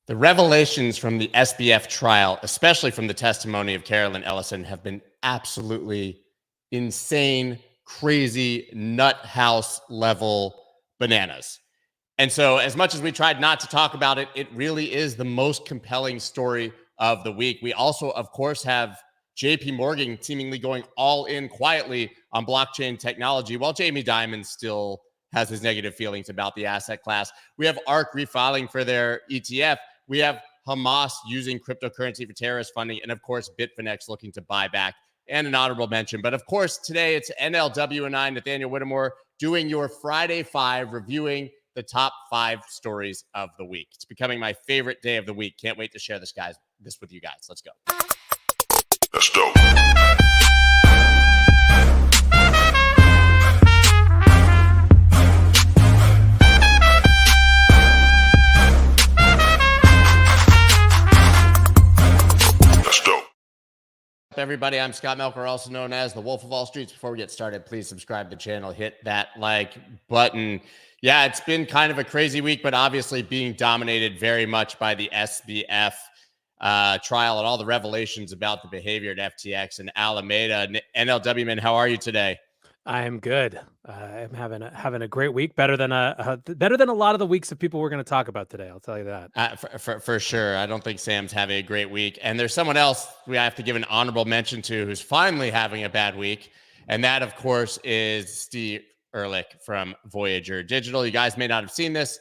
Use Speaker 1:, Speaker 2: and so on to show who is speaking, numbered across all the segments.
Speaker 1: The revelations from the SBF trial, especially from the testimony of Carolyn Ellison, have been absolutely insane, crazy, nut house level bananas. And so, as much as we tried not to talk about it, it really is the most compelling story of the week. We also, of course, have JPMorgan seemingly going all in quietly on blockchain technology, while Jamie Dimon still has his negative feelings about the asset class. We have ARK refiling for their ETF. We have Hamas using cryptocurrency for terrorist funding. And of course, Bitfinex looking to buy back, and an honorable mention. But of course, today it's NLW and I, Nathaniel Whittemore, doing your Friday 5, reviewing the top 5 stories of the week. It's becoming my favorite day of the week. Can't wait to share this with you guys. Let's go.
Speaker 2: Let's go.
Speaker 1: Everybody, I'm Scott Melker, also known as the Wolf of All Streets. Before we get started, please subscribe to the channel, hit that like button. Yeah, it's been kind of a crazy week, but obviously being dominated very much by the SBF trial and all the revelations about the behavior at FTX and Alameda. NLW man, how are you today?
Speaker 3: I am good. I'm having a great week, better than a lot of the weeks of people we're going to talk about today. I'll tell you that.
Speaker 1: For sure. I don't think Sam's having a great week. And there's someone else we have to give an honorable mention to who's finally having a bad week. And that, of course, is Steve Ehrlich from Voyager Digital. You guys may not have seen this,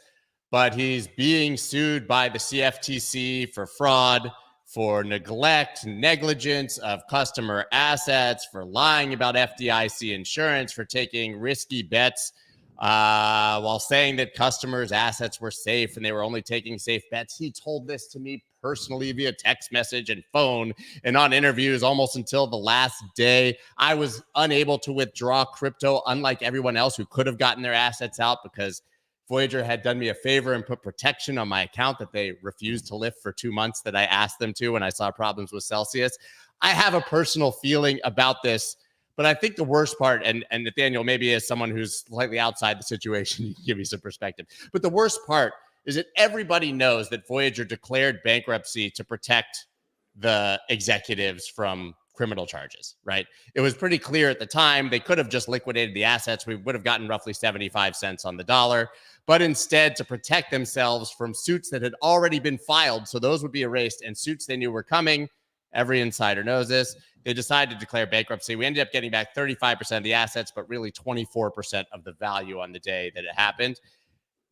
Speaker 1: but he's being sued by the CFTC for fraud, for neglect, negligence of customer assets, for lying about FDIC insurance, for taking risky bets while saying that customers' assets were safe and they were only taking safe bets. He told this to me personally via text message and phone and on interviews almost until the last day. I was unable to withdraw crypto, unlike everyone else who could have gotten their assets out, because Voyager had done me a favor and put protection on my account that they refused to lift for 2 months that I asked them to when I saw problems with Celsius. I have a personal feeling about this, but I think the worst part, and Nathaniel, maybe as someone who's slightly outside the situation, you can give me some perspective, but the worst part is that everybody knows that Voyager declared bankruptcy to protect the executives from criminal charges, right? It was pretty clear at the time they could have just liquidated the assets. We would have gotten roughly 75 cents on the dollar, but instead, to protect themselves from suits that had already been filed, so those would be erased, and suits they knew were coming. Every insider knows this. They decided to declare bankruptcy. We ended up getting back 35% of the assets, but really 24% of the value on the day that it happened.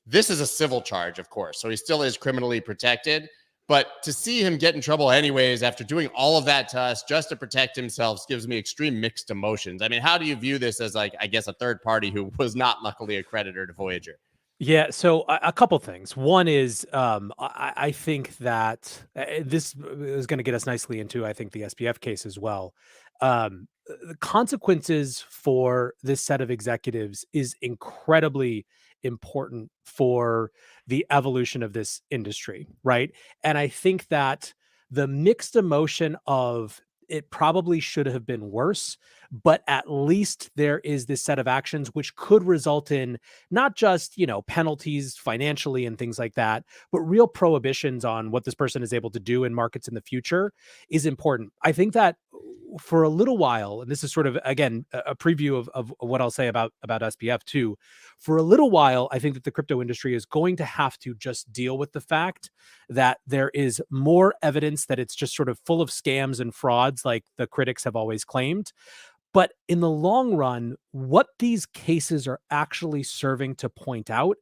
Speaker 1: This is a civil charge, of course, so he still is criminally protected. But to see him get in trouble anyways after doing all of that to us just to protect himself gives me extreme mixed emotions. I mean, how do you view this as, like, I guess, a third party who was not luckily a creditor to Voyager?
Speaker 3: Yeah, so a couple things. One is I think that this is going to get us nicely into, I think, the SBF case as well. The consequences for this set of executives is incredibly important for the evolution of this industry, right? And I think that the mixed emotion of it probably should have been worse, but at least there is this set of actions which could result in not just, penalties financially and things like that, but real prohibitions on what this person is able to do in markets in the future is important. I think that for a little while, and this is sort of, again, a preview of what I'll say about SBF too, for a little while, I think that the crypto industry is going to have to just deal with the fact that there is more evidence that it's just sort of full of scams and frauds like the critics have always claimed. But in the long run, what these cases are actually serving to point out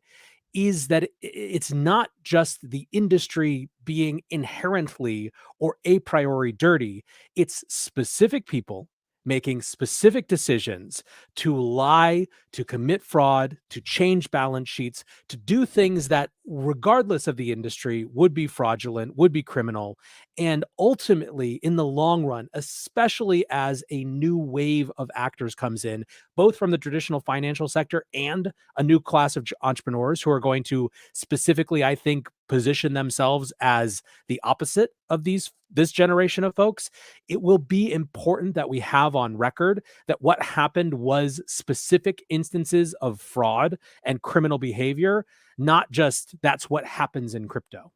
Speaker 3: is that it's not just the industry being inherently or a priori dirty. It's specific people making specific decisions to lie, to commit fraud, to change balance sheets, to do things that, regardless of the industry, would be fraudulent, would be criminal. And ultimately, in the long run, especially as a new wave of actors comes in, both from the traditional financial sector and a new class of entrepreneurs who are going to specifically, I think, position themselves as the opposite of this generation of folks, it will be important that we have on record that what happened was specific instances of fraud and criminal behavior, not just that's what happens in crypto.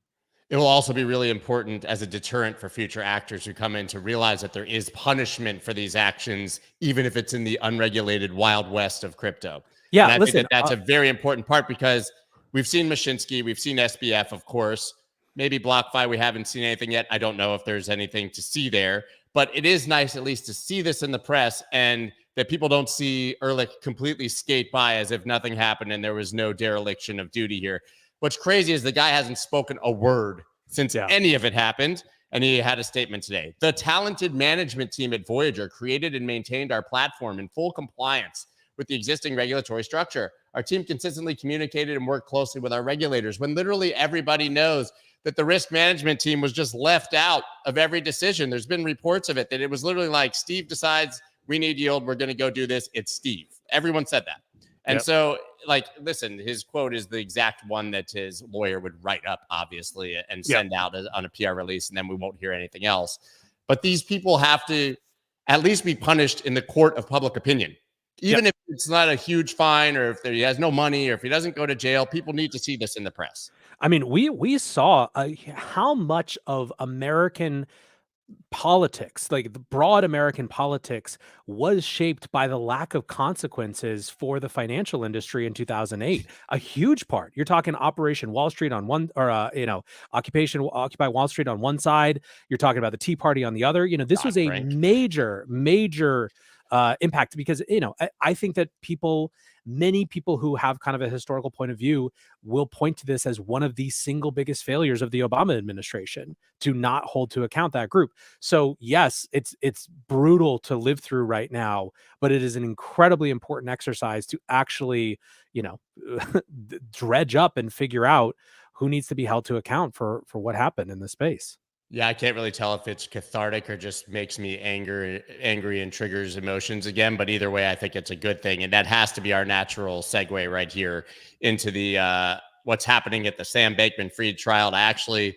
Speaker 1: It will also be really important as a deterrent for future actors who come in to realize that there is punishment for these actions, even if it's in the unregulated wild west of crypto.
Speaker 3: Yeah,
Speaker 1: And I think
Speaker 3: listen,
Speaker 1: that that's a very important part, because we've seen Mashinsky, we've seen SBF, of course, maybe BlockFi. We haven't seen anything yet. I don't know if there's anything to see there, but it is nice at least to see this in the press, and that people don't see Ehrlich completely skate by as if nothing happened and there was no dereliction of duty here. What's crazy is the guy hasn't spoken a word since any of it happened, and he had a statement today. The talented management team at Voyager created and maintained our platform in full compliance with the existing regulatory structure. Our team consistently communicated and worked closely with our regulators, when literally everybody knows that the risk management team was just left out of every decision. There's been reports of it, that it was literally like, Steve decides we need yield, we're going to go do this. It's Steve. Everyone said that. And so, like, listen, his quote is the exact one that his lawyer would write up, obviously, and send out on a PR release, and then we won't hear anything else. But these people have to at least be punished in the court of public opinion. Even if it's not a huge fine, or if he has no money, or if he doesn't go to jail, people need to see this in the press.
Speaker 3: I mean, we saw how much of American politics, like the broad American politics, was shaped by the lack of consequences for the financial industry in 2008. A huge part. You're talking Operation Wall Street on one, or Occupy Wall Street on one side. You're talking about the Tea Party on the other. This was a major impact, because I think that many people who have kind of a historical point of view will point to this as one of the single biggest failures of the Obama administration, to not hold to account that group. So yes, it's brutal to live through right now, but it is an incredibly important exercise to actually, dredge up and figure out who needs to be held to account for what happened in the space.
Speaker 1: Yeah, I can't really tell if it's cathartic or just makes me angry and triggers emotions again. But either way, I think it's a good thing. And that has to be our natural segue right here into the what's happening at the Sam Bankman-Fried trial. I actually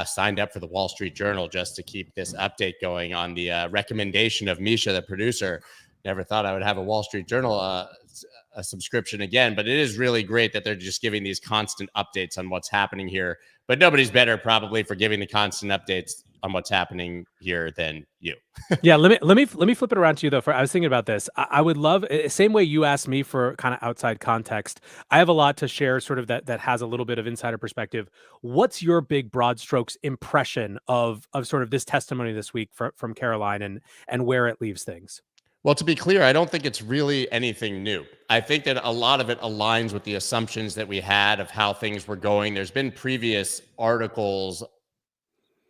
Speaker 1: signed up for the Wall Street Journal just to keep this update going on the recommendation of Misha, the producer. Never thought I would have a Wall Street Journal a subscription again, but it is really great that they're just giving these constant updates on what's happening here. But nobody's better probably for giving the constant updates on what's happening here than you.
Speaker 3: Yeah, let me flip it around to you though. I was thinking about this. I would love, same way you asked me for kind of outside context. I have a lot to share, sort of that has a little bit of insider perspective. What's your big broad strokes impression of sort of this testimony this week from Caroline, and where it leaves things?
Speaker 1: Well, to be clear, I don't think it's really anything new. I think that a lot of it aligns with the assumptions that we had of how things were going. There's been previous articles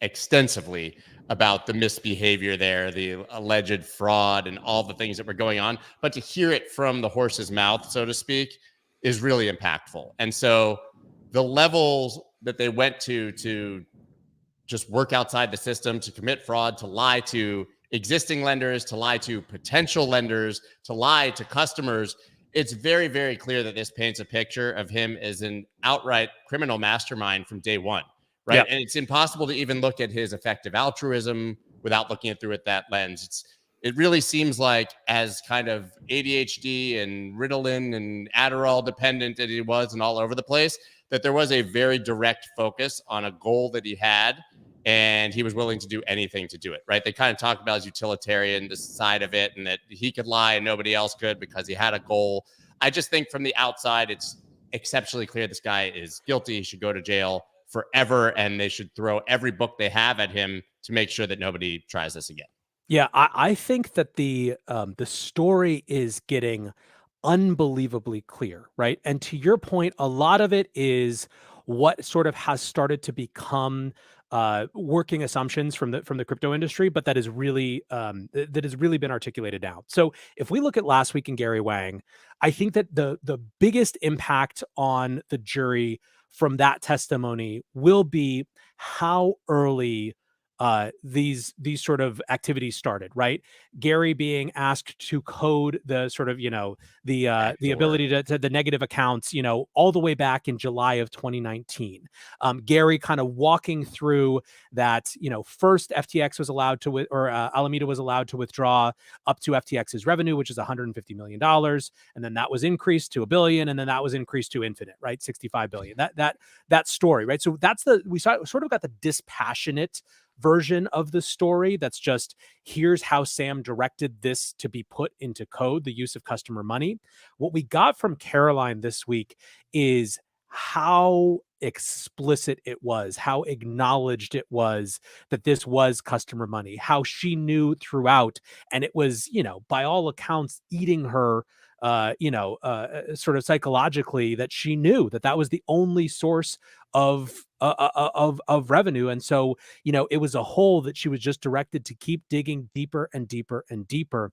Speaker 1: extensively about the misbehavior there, the alleged fraud, and all the things that were going on. But to hear it from the horse's mouth, so to speak, is really impactful. And so the levels that they went to just work outside the system, to commit fraud, to lie to existing lenders, to lie to potential lenders, to lie to customers, it's very, very clear that this paints a picture of him as an outright criminal mastermind from day one, right?
Speaker 3: Yep.
Speaker 1: And it's impossible to even look at his effective altruism without looking at through it that lens. It really seems like, as kind of ADHD and Ritalin and Adderall dependent that he was and all over the place, that there was a very direct focus on a goal that he had, and he was willing to do anything to do it, right? They kind of talk about his utilitarian side of it, and that he could lie and nobody else could because he had a goal. I just think from the outside, it's exceptionally clear this guy is guilty. He should go to jail forever, and they should throw every book they have at him to make sure that nobody tries this again.
Speaker 3: Yeah, I think that the story is getting unbelievably clear, right? And to your point, a lot of it is what sort of has started to become working assumptions from the crypto industry, but that has really been articulated now. So if we look at last week in Gary Wang, I think that the biggest impact on the jury from that testimony will be how early these sort of activities started, right? Gary being asked to code the sort of, the ability to the negative accounts, all the way back in July of 2019. Gary kind of walking through that, first FTX was allowed to, Alameda was allowed to withdraw up to FTX's revenue, which is $150 million. And then that was increased to $1 billion. And then that was increased to infinite, right? $65 billion. That story, right? So we sort of got the dispassionate version of the story. That's just, here's how Sam directed this to be put into code, the use of customer money. What we got from Caroline this week is how explicit it was, how acknowledged it was that this was customer money, how she knew throughout. And it was, by all accounts, eating her, sort of psychologically, that she knew that was the only source of revenue. And so, it was a hole that she was just directed to keep digging deeper and deeper and deeper.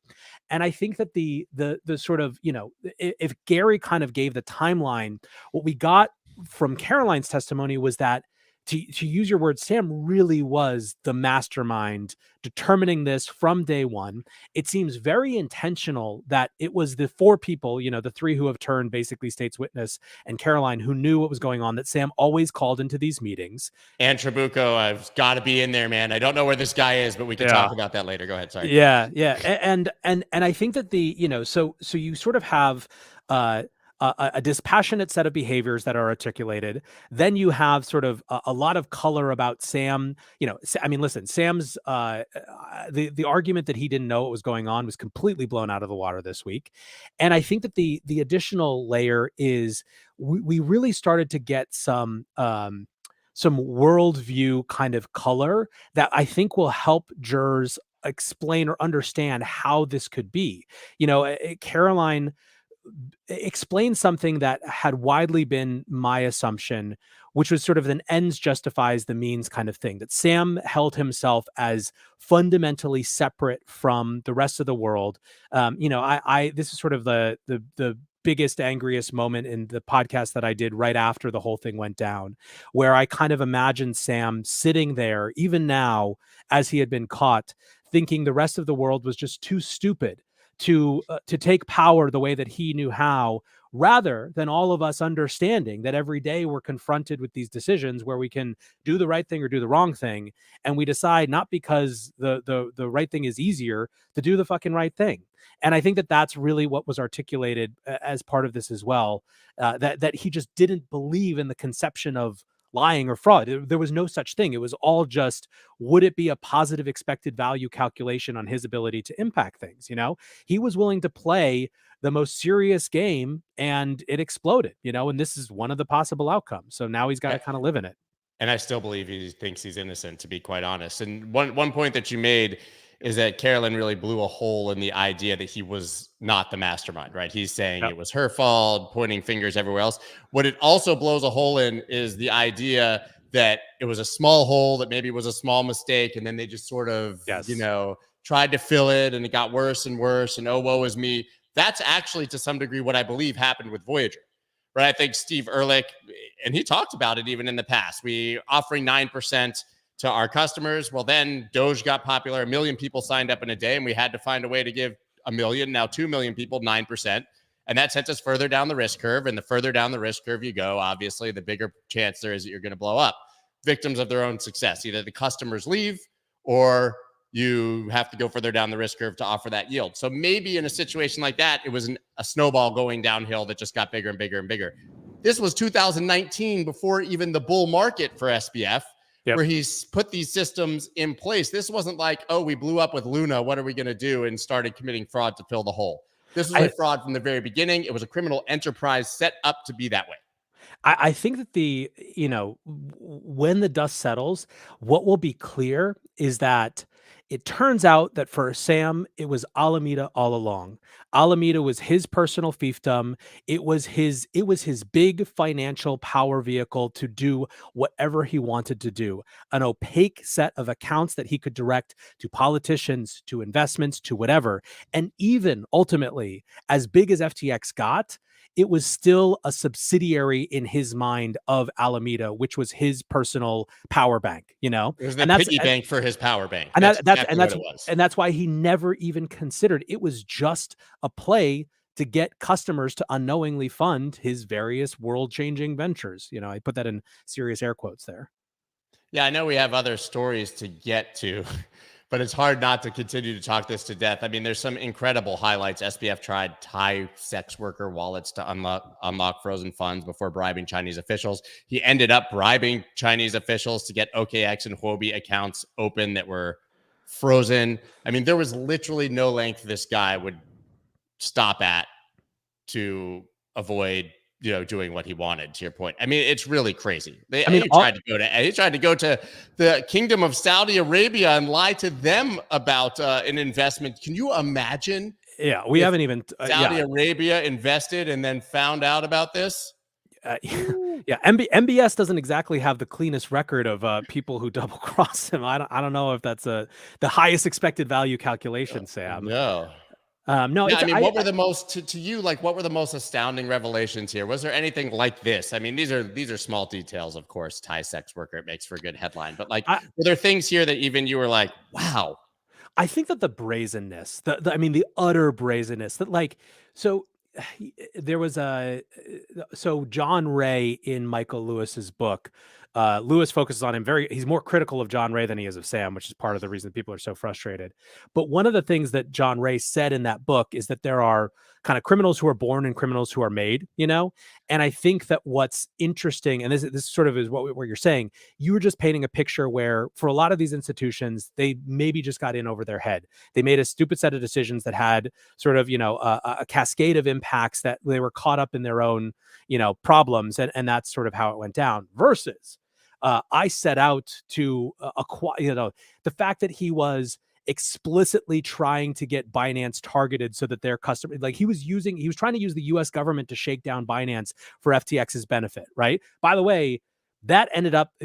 Speaker 3: And I think that the sort of, if Gary kind of gave the timeline, what we got from Caroline's testimony was that, to use your word, Sam really was the mastermind determining this from day one. It seems very intentional that it was the four people, the three who have turned basically state's witness, and Caroline, who knew what was going on, that Sam always called into these meetings.
Speaker 1: And Trabucco, I've got to be in there, man. I don't know where this guy is, but we can talk about that later. Go ahead. Sorry.
Speaker 3: Yeah. And I think that so you sort of have a dispassionate set of behaviors that are articulated. Then you have sort of a lot of color about Sam. Listen, Sam's the argument that he didn't know what was going on was completely blown out of the water this week. And I think that the additional layer is we really started to get some worldview kind of color that I think will help jurors explain or understand how this could be. Caroline explain something that had widely been my assumption, which was sort of an ends justifies the means kind of thing, that Sam held himself as fundamentally separate from the rest of the world. This is sort of the biggest, angriest moment in the podcast that I did right after the whole thing went down, where I kind of imagined Sam sitting there, even now, as he had been caught, thinking the rest of the world was just too stupid to take power the way that he knew how, rather than all of us understanding that every day we're confronted with these decisions where we can do the right thing or do the wrong thing. And we decide, not because the right thing is easier, to do the fucking right thing. And I think that that's really what was articulated as part of this as well, that he just didn't believe in the conception of lying or fraud. There was no such thing. It was all just, would it be a positive expected value calculation on his ability to impact things? He was willing to play the most serious game, and it exploded, and this is one of the possible outcomes. So now he's got to kind of live in it.
Speaker 1: And I still believe he thinks he's innocent, to be quite honest. And one point that you made is that Carolyn really blew a hole in the idea that he was not the mastermind, right? He's saying It was her fault, pointing fingers everywhere else. What it also blows a hole in is the idea that it was a small hole, that maybe was a small mistake, and then they just sort of, tried to fill it, and it got worse and worse, and oh, woe is me. That's actually, to some degree, what I believe happened with Voyager, right? I think Steve Ehrlich, and he talked about it even in the past, we offering 9% to our customers. Well, then Doge got popular. 1 million people signed up in a day, and we had to find a way to give 1 million, now 2 million people 9%. And that sent us further down the risk curve. And the further down the risk curve you go, obviously, the bigger chance there is that you're going to blow up. Victims of their own success. Either the customers leave, or you have to go further down the risk curve to offer that yield. So maybe in a situation like that, it was a snowball going downhill that just got bigger and bigger and bigger. This was 2019, before even the bull market for SBF. Yep. Where he's put these systems in place. This wasn't like, oh, we blew up with Luna, what are we going to do? And started committing fraud to fill the hole. This was a fraud from the very beginning. It was a criminal enterprise set up to be that way.
Speaker 3: I think that when the dust settles, what will be clear is that it turns out that for Sam, it was Alameda all along. Alameda was his personal fiefdom. It was his big financial power vehicle to do whatever he wanted to do. An opaque set of accounts that he could direct to politicians, to investments, to whatever. And even ultimately, as big as FTX got, it was still a subsidiary in his mind of Alameda, which was his personal power bank,
Speaker 1: It was the
Speaker 3: and that's
Speaker 1: piggy bank for his power bank.
Speaker 3: and
Speaker 1: That's
Speaker 3: that's
Speaker 1: exactly what it was.
Speaker 3: and that's why he never even considered it was just a play to get customers to unknowingly fund his various world-changing ventures. I put that in serious air quotes there.
Speaker 1: Yeah, I know we have other stories to get to, but it's hard not to continue to talk this to death. I mean, there's some incredible highlights. SBF tried Thai sex worker wallets to unlock frozen funds before bribing Chinese officials. He ended up bribing Chinese officials to get OKX and Huobi accounts open that were frozen. I mean, there was literally no length this guy would stop at to avoid doing what he wanted. To your point, I mean, it's really crazy. He tried to go to the Kingdom of Saudi Arabia and lie to them about an investment. Can you imagine?
Speaker 3: Yeah, we haven't even
Speaker 1: Saudi Arabia invested and then found out about this.
Speaker 3: Yeah, MBS doesn't exactly have the cleanest record of people who double cross him. I don't know if that's the highest expected value calculation, Sam.
Speaker 1: No.
Speaker 3: No,
Speaker 1: I mean, what were the most to you? Like, what were the most astounding revelations here? Was there anything like this? I mean, these are small details, of course. Thai sex worker, it makes for a good headline. But were there things here that even you were like, wow?
Speaker 3: I think that the brazenness, the utter brazenness, that there was John Ray in Michael Lewis's book. Lewis focuses on him he's more critical of John Ray than he is of Sam, which is part of the reason people are so frustrated. But one of the things that John Ray said in that book is that there are kind of criminals who are born and criminals who are made, and I think that what's interesting, and this sort of is what you're saying, you were just painting a picture where for a lot of these institutions, they maybe just got in over their head. They made a stupid set of decisions that had sort of, a cascade of impacts that they were caught up in their own, problems. And that's sort of how it went down versus I set out to acquire, the fact that he was explicitly trying to get Binance targeted so that their customer, he was trying to use the US government to shake down Binance for FTX's benefit, right? By the way,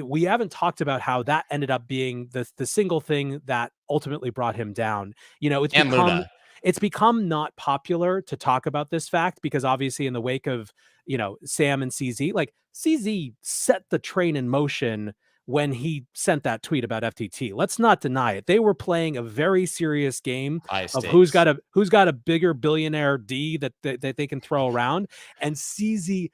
Speaker 3: we haven't talked about how that ended up being the single thing that ultimately brought him down. It's become not popular to talk about this fact because obviously in the wake of, Sam and CZ, CZ set the train in motion when he sent that tweet about FTT. Let's not deny it. They were playing a very serious game of who's got a bigger billionaire D that they can throw around, and CZ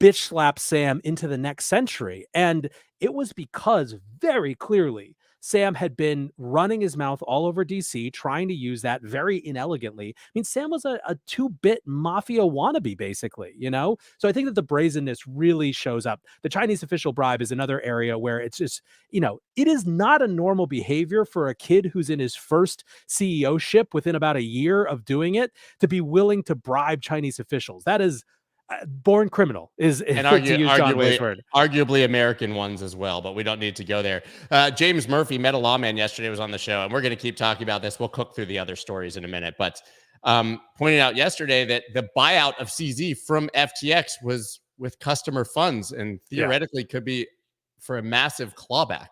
Speaker 3: bitch slapped Sam into the next century. And it was because very clearly Sam had been running his mouth all over DC, trying to use that very inelegantly. I mean, Sam was a 2-bit mafia wannabe, basically, So I think that the brazenness really shows up. The Chinese official bribe is another area where it's just, it is not a normal behavior for a kid who's in his first CEO-ship within about a year of doing it to be willing to bribe Chinese officials. That is born criminal, is and
Speaker 1: arguably American ones as well, but we don't need to go there. James Murphy, Meta Lawman, yesterday was on the show, and we're going to keep talking about this. We'll cook through the other stories in a minute, but pointed out yesterday that the buyout of CZ from FTX was with customer funds and theoretically could be for a massive clawback.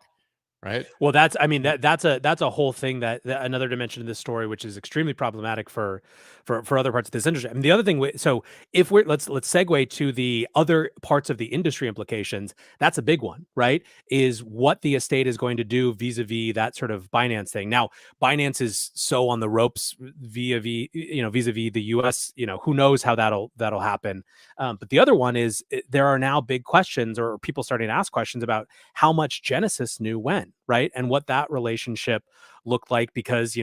Speaker 1: Right. Well,
Speaker 3: that's a whole thing that another dimension of this story, which is extremely problematic for other parts of this industry. I mean, the other thing, so if let's segue to the other parts of the industry implications. That's a big one, right? Is what the estate is going to do vis-a-vis that sort of Binance thing. Now, Binance is so on the ropes vis-a-vis the US. Who knows how that'll happen. But the other one is there are now big questions, or people starting to ask questions about how much Genesis knew when. Right. And what that relationship looked like, because,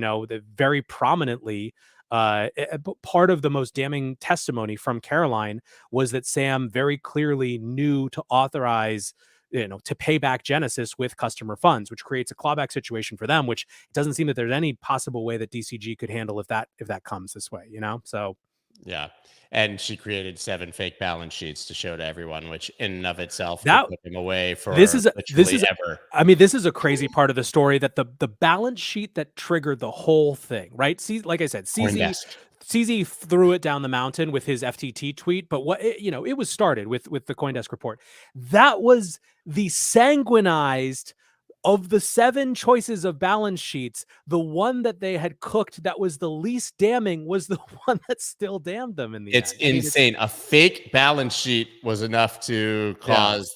Speaker 3: very prominently, part of the most damning testimony from Caroline was that Sam very clearly knew to authorize, to pay back Genesis with customer funds, which creates a clawback situation for them, which it doesn't seem that there's any possible way that DCG could handle if that comes this way, So.
Speaker 1: Yeah. And she created 7 fake balance sheets to show to everyone, which in and of itself
Speaker 3: that
Speaker 1: put him away for
Speaker 3: this is
Speaker 1: ever.
Speaker 3: I mean, this is a crazy part of the story, that the balance sheet that triggered the whole thing, right? See, like I said, CZ threw it down the mountain with his FTT tweet, but it was started with the CoinDesk report. That was the sanguinized of the 7 choices of balance sheets, the one that they had cooked that was the least damning was the one that still damned them in the
Speaker 1: It's
Speaker 3: end. I mean,
Speaker 1: insane. A fake balance sheet was enough to cause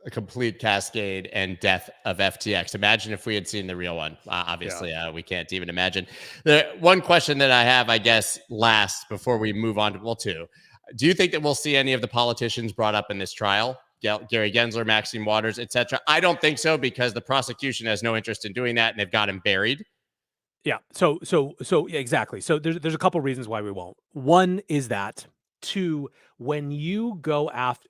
Speaker 1: a complete cascade and death of FTX. Imagine if we had seen the real one. Obviously, we can't even imagine. The one question that I have, I guess, last before we move on to, well, two. Do you think that we'll see any of the politicians brought up in this trial? Gary Gensler, Maxine Waters, etc. I don't think so, because the prosecution has no interest in doing that, and they've got him buried.
Speaker 3: Yeah. So yeah, exactly. So there's a couple reasons why we won't. One is that. Two, when you go after,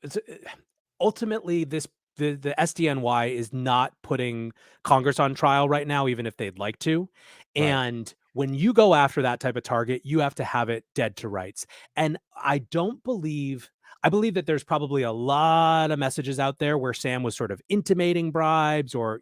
Speaker 3: ultimately the SDNY is not putting Congress on trial right now, even if they'd like to.
Speaker 1: Right.
Speaker 3: And when you go after that type of target, you have to have it dead to rights. And I believe that there's probably a lot of messages out there where Sam was sort of intimating bribes or,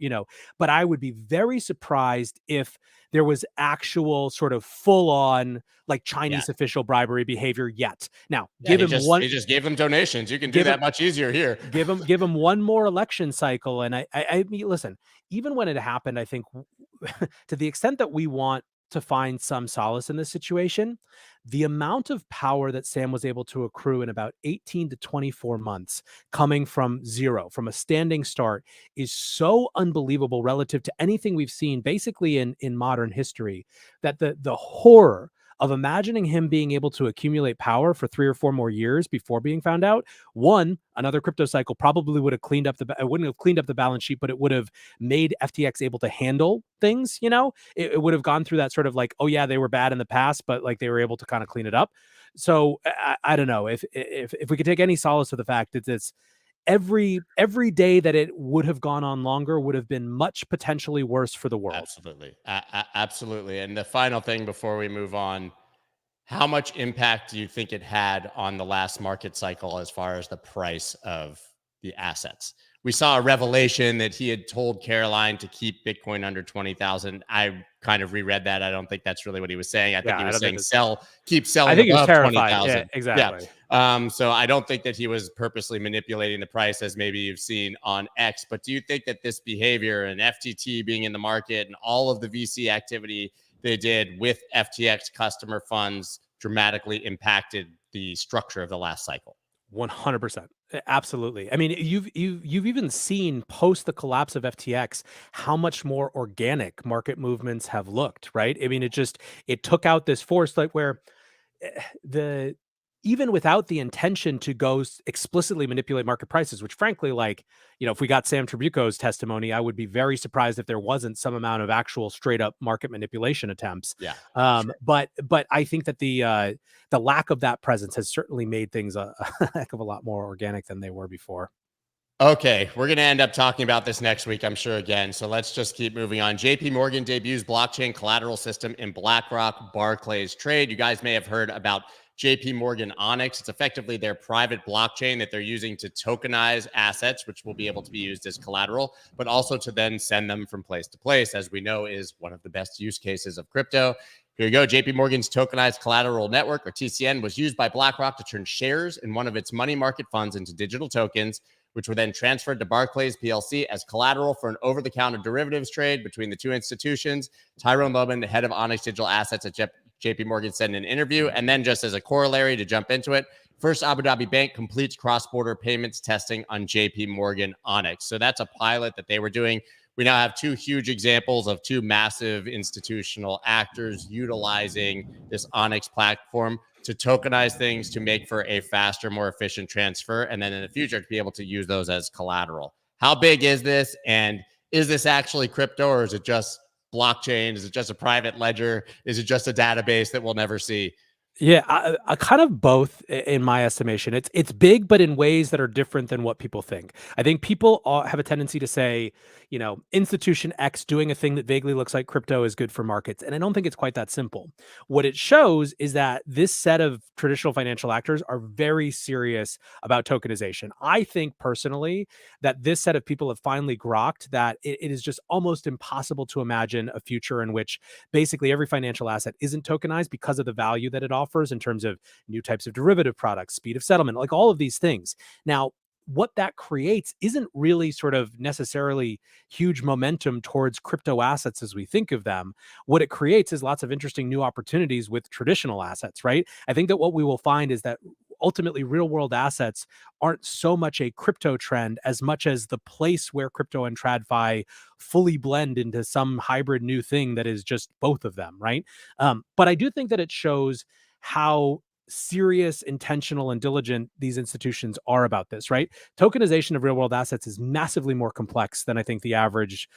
Speaker 3: but I would be very surprised if there was actual sort of full on like Chinese official bribery behavior yet. Now,
Speaker 1: he just gave them donations. You can do that much easier here.
Speaker 3: Give him one more election cycle. And I mean, listen, even when it happened, I think to the extent that we want to find some solace in this situation, the amount of power that Sam was able to accrue in about 18 to 24 months coming from zero, from a standing start, is so unbelievable relative to anything we've seen basically in modern history, that the horror of imagining him being able to accumulate power for 3 or 4 more years before being found out. One, another crypto cycle probably would have cleaned up it wouldn't have cleaned up the balance sheet, but it would have made FTX able to handle things. It would have gone through that sort of like, oh yeah, they were bad in the past, but like they were able to kind of clean it up. So I don't know if we could take any solace with the fact that this every day that it would have gone on longer would have been much potentially worse for the world.
Speaker 1: Absolutely. Absolutely. And the final thing before we move on, how much impact do you think it had on the last market cycle as far as the price of the assets? We saw a revelation that he had told Caroline to keep Bitcoin under 20,000. I kind of reread that. I don't think that's really what he was saying. I think he was saying keep selling.
Speaker 3: I think
Speaker 1: above
Speaker 3: he was terrified.
Speaker 1: 20,000.
Speaker 3: Yeah, exactly.
Speaker 1: Yeah. So I don't think that he was purposely manipulating the price as maybe you've seen on X. But do you think that this behavior and FTT being in the market and all of the VC activity they did with FTX customer funds dramatically impacted the structure of the last cycle?
Speaker 3: 100%. Absolutely. I mean, you've even seen post the collapse of FTX how much more organic market movements have looked, right? I mean, it took out this force like where even without the intention to go explicitly manipulate market prices, which frankly, like, if we got Sam Trabuco's testimony, I would be very surprised if there wasn't some amount of actual straight up market manipulation attempts.
Speaker 1: Yeah.
Speaker 3: Sure. But I think that the lack of that presence has certainly made things a heck of a lot more organic than they were before.
Speaker 1: Okay, we're going to end up talking about this next week, I'm sure, again. So let's just keep moving on. JPMorgan debuts blockchain collateral system in BlackRock Barclays trade. You guys may have heard about JPMorgan Onyx. It's effectively their private blockchain that they're using to tokenize assets, which will be able to be used as collateral, but also to then send them from place to place, as we know is one of the best use cases of crypto. Here you go. JPMorgan's tokenized collateral network, or TCN, was used by BlackRock to turn shares in one of its money market funds into digital tokens, which were then transferred to Barclays PLC as collateral for an over-the-counter derivatives trade between the two institutions. Tyrone Loman, the head of Onyx Digital Assets at JPMorgan, said in an interview. And then just as a corollary to jump into it, First Abu Dhabi Bank completes cross-border payments testing on JPMorgan Onyx. So that's a pilot that they were doing. We now have 2 huge examples of 2 massive institutional actors utilizing this Onyx platform to tokenize things to make for a faster, more efficient transfer, and then in the future to be able to use those as collateral. How big is this? And is this actually crypto, or is it just blockchain? Is it just a private ledger? Is it just a database that we'll never see?
Speaker 3: Yeah, I kind of both in my estimation. It's big, but in ways that are different than what people think. I think people have a tendency to say, institution X doing a thing that vaguely looks like crypto is good for markets. And I don't think it's quite that simple. What it shows is that this set of traditional financial actors are very serious about tokenization. I think personally that this set of people have finally grokked that it is just almost impossible to imagine a future in which basically every financial asset isn't tokenized because of the value that it offers in terms of new types of derivative products, speed of settlement, like all of these things. Now, what that creates isn't really sort of necessarily huge momentum towards crypto assets as we think of them. What it creates is lots of interesting new opportunities with traditional assets, right? I think that what we will find is that ultimately real world assets aren't so much a crypto trend as much as the place where crypto and TradFi fully blend into some hybrid new thing that is just both of them, right? But I do think that it shows how serious, intentional, and diligent these institutions are about this, right? Tokenization of real world assets is massively more complex than I think the average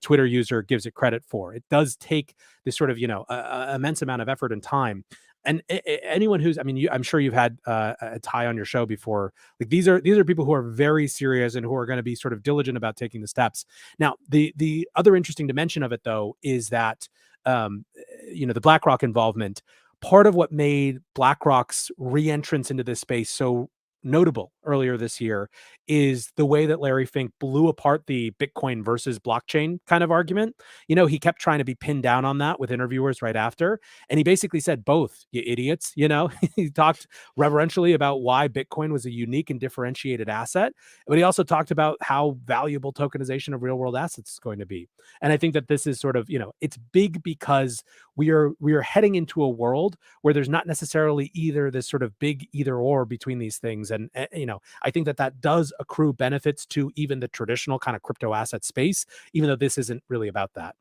Speaker 3: Twitter user gives it credit for. It does take this sort of, immense amount of effort and time. And anyone who's, I mean, I'm sure you've had a Ty on your show before. Like these are people who are very serious and who are going to be sort of diligent about taking the steps. Now, the other interesting dimension of it, though, is that the BlackRock involvement. Part of what made BlackRock's re-entrance into this space so notable earlier this year is the way that Larry Fink blew apart the Bitcoin versus blockchain kind of argument. He kept trying to be pinned down on that with interviewers right after. And he basically said, both, you idiots. He talked reverentially about why Bitcoin was a unique and differentiated asset. But he also talked about how valuable tokenization of real world assets is going to be. And I think that this is sort of, it's big because we are heading into a world where there's not necessarily either this sort of big either or between these things. And I think that does accrue benefits to even the traditional kind of crypto asset space, even though this isn't really about that.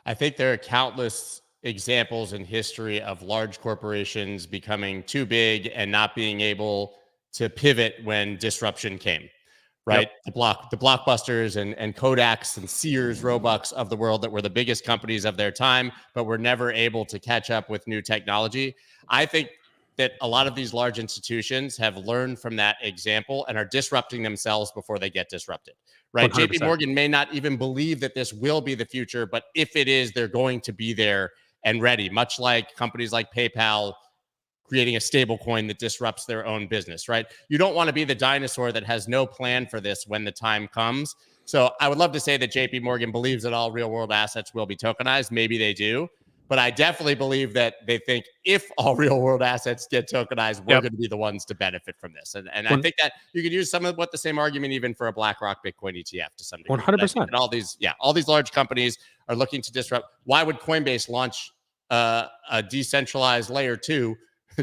Speaker 1: I think there are countless examples in history of large corporations becoming too big and not being able to pivot when disruption came, right? Yep. The Blockbusters and Kodaks and Sears, Robux of the world that were the biggest companies of their time, but were never able to catch up with new technology. I think that a lot of these large institutions have learned from that example and are disrupting themselves before they get disrupted, right?
Speaker 3: 100%.
Speaker 1: JPMorgan may not even believe that this will be the future, but if it is, they're going to be there and ready, much like companies like PayPal creating a stable coin that disrupts their own business, right? You don't want to be the dinosaur that has no plan for this when the time comes. So I would love to say that JPMorgan believes that all real world assets will be tokenized. Maybe they do. But I definitely believe that they think if all real world assets get tokenized, we're going to be the ones to benefit from this. And I think that you could use some of the same argument even for a BlackRock Bitcoin ETF to some degree.
Speaker 3: 100%.
Speaker 1: And all these large companies are looking to disrupt. Why would Coinbase launch a decentralized layer 2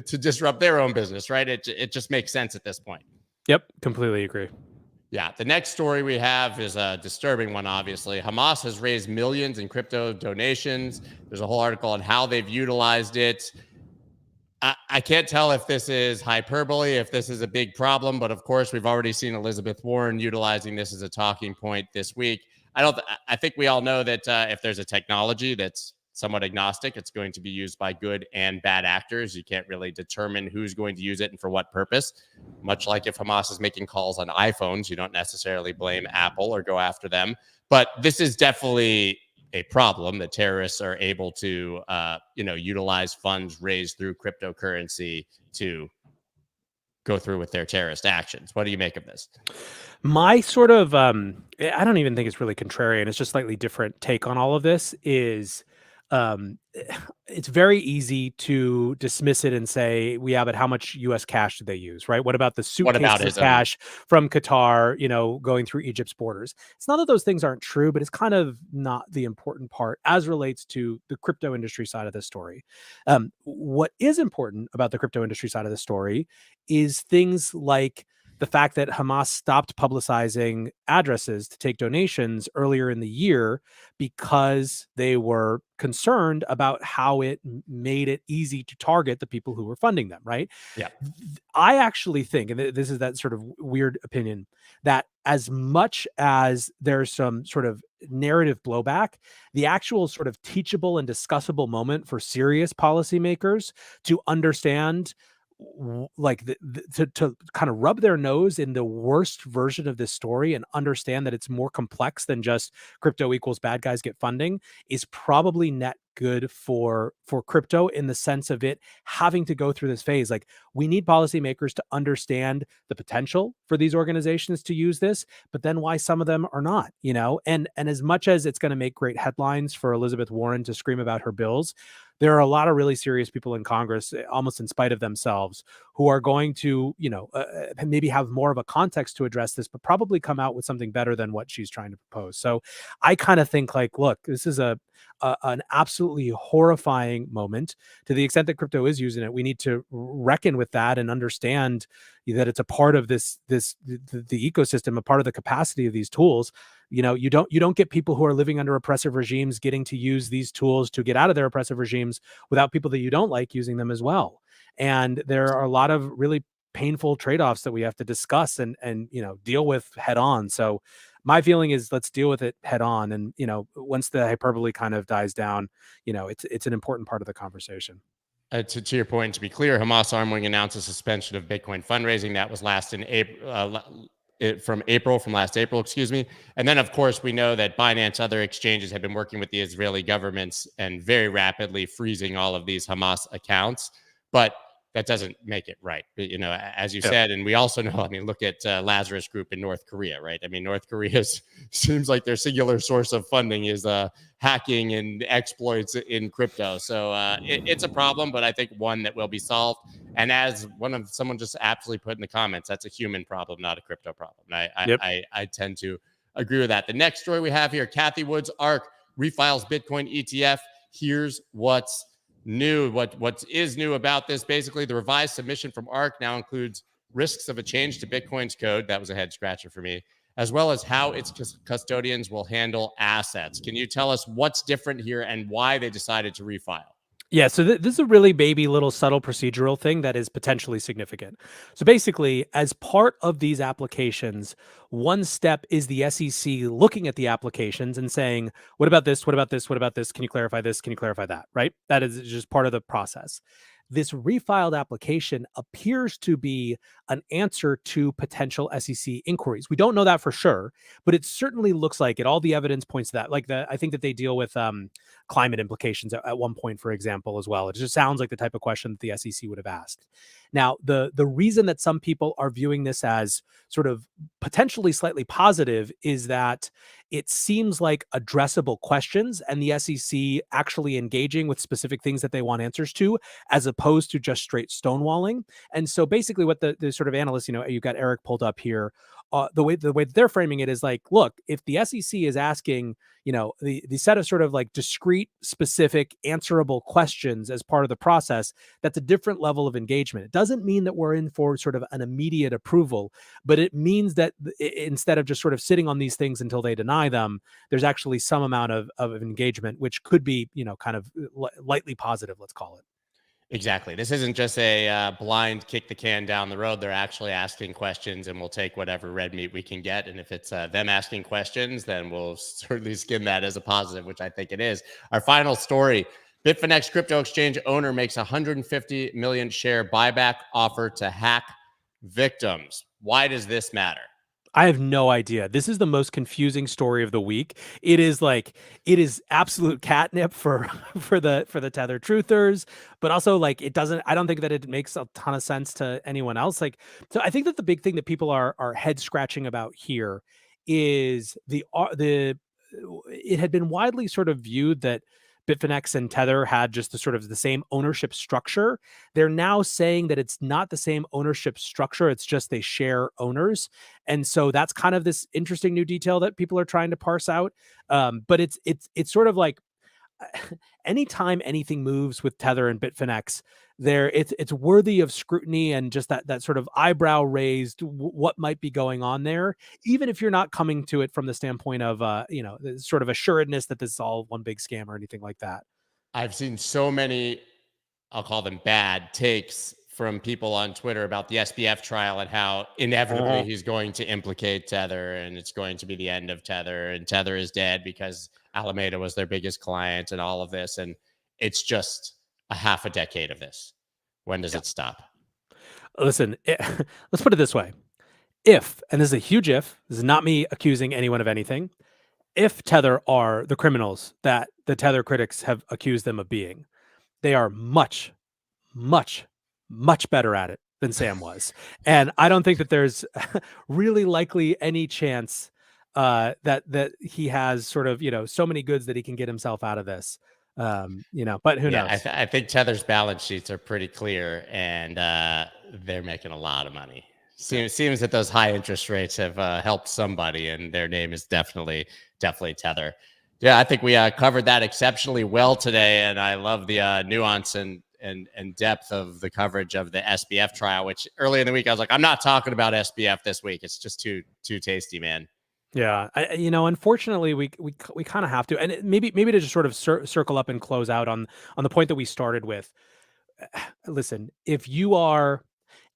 Speaker 1: to disrupt their own business, right? It just makes sense at this point.
Speaker 3: Yep, completely agree.
Speaker 1: Yeah, the next story we have is a disturbing one, obviously. Hamas has raised millions in crypto donations. There's a whole article on how they've utilized it. I can't tell if this is hyperbole, if this is a big problem, but of course, we've already seen Elizabeth Warren utilizing this as a talking point this week. I think we all know that if there's a technology that's somewhat agnostic, it's going to be used by good and bad actors. You can't really determine who's going to use it and for what purpose. Much like if Hamas is making calls on iPhones, you don't necessarily blame Apple or go after them. But this is definitely a problem that terrorists are able to, utilize funds raised through cryptocurrency to go through with their terrorist actions. What do you make of this?
Speaker 3: My sort of, I don't even think it's really contrarian. It's just slightly different take on all of this is, it's very easy to dismiss it and say, but how much US cash did they use, right? What about the suitcases of cash from Qatar, going through Egypt's borders? It's not that those things aren't true, but it's kind of not the important part as relates to the crypto industry side of the story. What is important about the crypto industry side of the story is things like the fact that Hamas stopped publicizing addresses to take donations earlier in the year because they were concerned about how it made it easy to target the people who were funding them, right?
Speaker 1: Yeah.
Speaker 3: I actually think, and this is that sort of weird opinion, that as much as there's some sort of narrative blowback, the actual sort of teachable and discussable moment for serious policymakers to understand to kind of rub their nose in the worst version of this story and understand that it's more complex than just crypto equals bad guys get funding is probably net good for crypto in the sense of it having to go through this phase. Like, we need policymakers to understand the potential for these organizations to use this, but then why some of them are not, and as much as it's going to make great headlines for Elizabeth Warren to scream about her bills, there are a lot of really serious people in Congress, almost in spite of themselves, who are going to, maybe have more of a context to address this, but probably come out with something better than what she's trying to propose. So I kind of think, like, look, this is an absolutely horrifying moment. To the extent that crypto is using it, we need to reckon with that and understand that it's a part of the ecosystem, a part of the capacity of these tools. You don't get people who are living under oppressive regimes getting to use these tools to get out of their oppressive regimes without people that you don't like using them as well. And there are a lot of really painful trade-offs that we have to discuss and deal with head on. So my feeling is, let's deal with it head on. And once the hyperbole kind of dies down, it's an important part of the conversation.
Speaker 1: To your point, to be clear, Hamas Arm Wing announced a suspension of Bitcoin fundraising that was last in April. From last April, excuse me. And then, of course, we know that Binance, other exchanges, have been working with the Israeli governments and very rapidly freezing all of these Hamas accounts. But that doesn't make it right. But, as you said, and we also know, look at Lazarus Group in North Korea, right? North Korea seems like their singular source of funding is hacking and exploits in crypto. So it's a problem, but I think one that will be solved. And as someone just absolutely put in the comments, that's a human problem, not a crypto problem. I tend to agree with that. The next story we have here, Kathy Wood's ARK refiles Bitcoin ETF. Here's what's new. What is new about this? Basically, the revised submission from ARK now includes risks of a change to Bitcoin's code. That was a head scratcher for me, as well as how its custodians will handle assets. Can you tell us what's different here and why they decided to refile?
Speaker 3: Yeah, so this is a really baby little subtle procedural thing that is potentially significant. So basically, as part of these applications, one step is the SEC looking at the applications and saying, what about this? What about this? What about this? Can you clarify this? Can you clarify that? Right? That is just part of the process. This refiled application appears to be an answer to potential SEC inquiries. We don't know that for sure, but it certainly looks like it. All the evidence points to that. I think that they deal with climate implications at one point, for example, as well. It just sounds like the type of question that the SEC would have asked. Now, the reason that some people are viewing this as sort of potentially slightly positive is that it seems like addressable questions and the SEC actually engaging with specific things that they want answers to, as opposed to just straight stonewalling. And so basically what the sort of analysts, you've got Eric pulled up here, the way that they're framing it is like, look, if the SEC is asking, the set of sort of like discrete, specific, answerable questions as part of the process, that's a different level of engagement. It doesn't mean that we're in for sort of an immediate approval, but it means that instead of just sort of sitting on these things until they deny them, there's actually some amount of engagement, which could be, kind of lightly positive, let's call it.
Speaker 1: Exactly. This isn't just a blind kick the can down the road. They're actually asking questions, and we'll take whatever red meat we can get. And if it's them asking questions, then we'll certainly skim that as a positive, which I think it is. Our final story, Bitfinex crypto exchange owner makes 150 million share buyback offer to hack victims. Why does this matter?
Speaker 3: I have no idea. This is the most confusing story of the week. It is absolute catnip for the Tether truthers, but also I don't think that it makes a ton of sense to anyone else. So I think that the big thing that people are head scratching about here is it had been widely sort of viewed that Bitfinex and Tether had just the same ownership structure. They're now saying that it's not the same ownership structure. It's just they share owners. And so that's kind of this interesting new detail that people are trying to parse out. But it's sort of like anytime anything moves with Tether and Bitfinex, it's worthy of scrutiny and just that sort of eyebrow raised what might be going on there, even if you're not coming to it from the standpoint of sort of assuredness that this is all one big scam or anything like that.
Speaker 1: I've seen so many, I'll call them bad takes from people on Twitter about the SBF trial and how inevitably he's going to implicate Tether and it's going to be the end of Tether and Tether is dead because Alameda was their biggest client and all of this. And it's just a half a decade of this. When does it stop?
Speaker 3: Listen, let's put it this way. If, and this is a huge if, this is not me accusing anyone of anything, if Tether are the criminals that the Tether critics have accused them of being. They are much, much, much better at it than Sam was. And I don't think that there's really likely any chance that he has sort of, so many goods that he can get himself out of this. But who knows?
Speaker 1: I think Tether's balance sheets are pretty clear, and they're making a lot of money. Seems that those high interest rates have helped somebody, and their name is definitely Tether. Yeah, I think we covered that exceptionally well today, and I love the nuance and depth of the coverage of the SBF trial, which early in the week I was like, I'm not talking about SBF this week. It's just too tasty, man.
Speaker 3: Yeah, unfortunately, we kind of have to, and maybe to just sort of circle up and close out on the point that we started with. Listen, if you are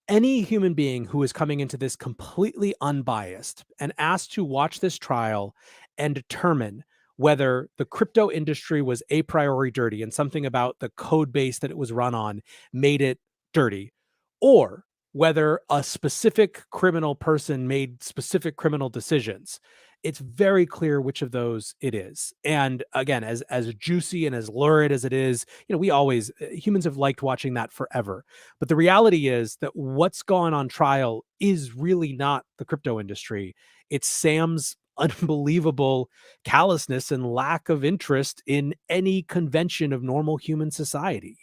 Speaker 3: any human being who is coming into this completely unbiased and asked to watch this trial and determine whether the crypto industry was a priori dirty and something about the code base that it was run on made it dirty, or whether a specific criminal person made specific criminal decisions, it's very clear which of those it is. And again, as juicy and as lurid as it is, humans have liked watching that forever. But the reality is that what's gone on trial is really not the crypto industry. It's Sam's unbelievable callousness and lack of interest in any convention of normal human society.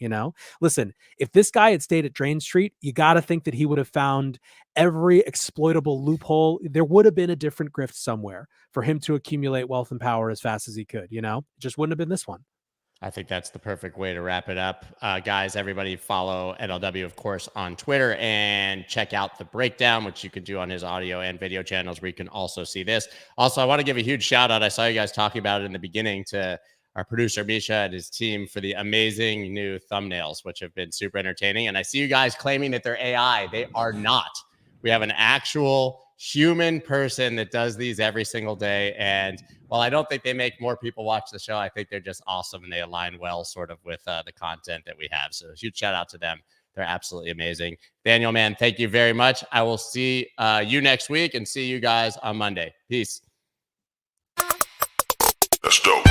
Speaker 3: Listen, if this guy had stayed at Drain Street, you got to think that he would have found every exploitable loophole. There would have been a different grift somewhere for him to accumulate wealth and power as fast as he could. It just wouldn't have been this one.
Speaker 1: I think that's the perfect way to wrap it up. Guys, everybody follow NLW, of course, on Twitter, and check out the breakdown, which you can do on his audio and video channels, where you can also see this. Also, I want to give a huge shout out. I saw you guys talking about it in the beginning, to our producer, Misha, and his team for the amazing new thumbnails, which have been super entertaining. And I see you guys claiming that they're AI. They are not. We have an actual human person that does these every single day. And while I don't think they make more people watch the show, I think they're just awesome, and they align well sort of with the content that we have. So huge shout out to them. They're absolutely amazing. Daniel, man, thank you very much. I will see you next week, and see you guys on Monday. Peace.
Speaker 2: That's dope.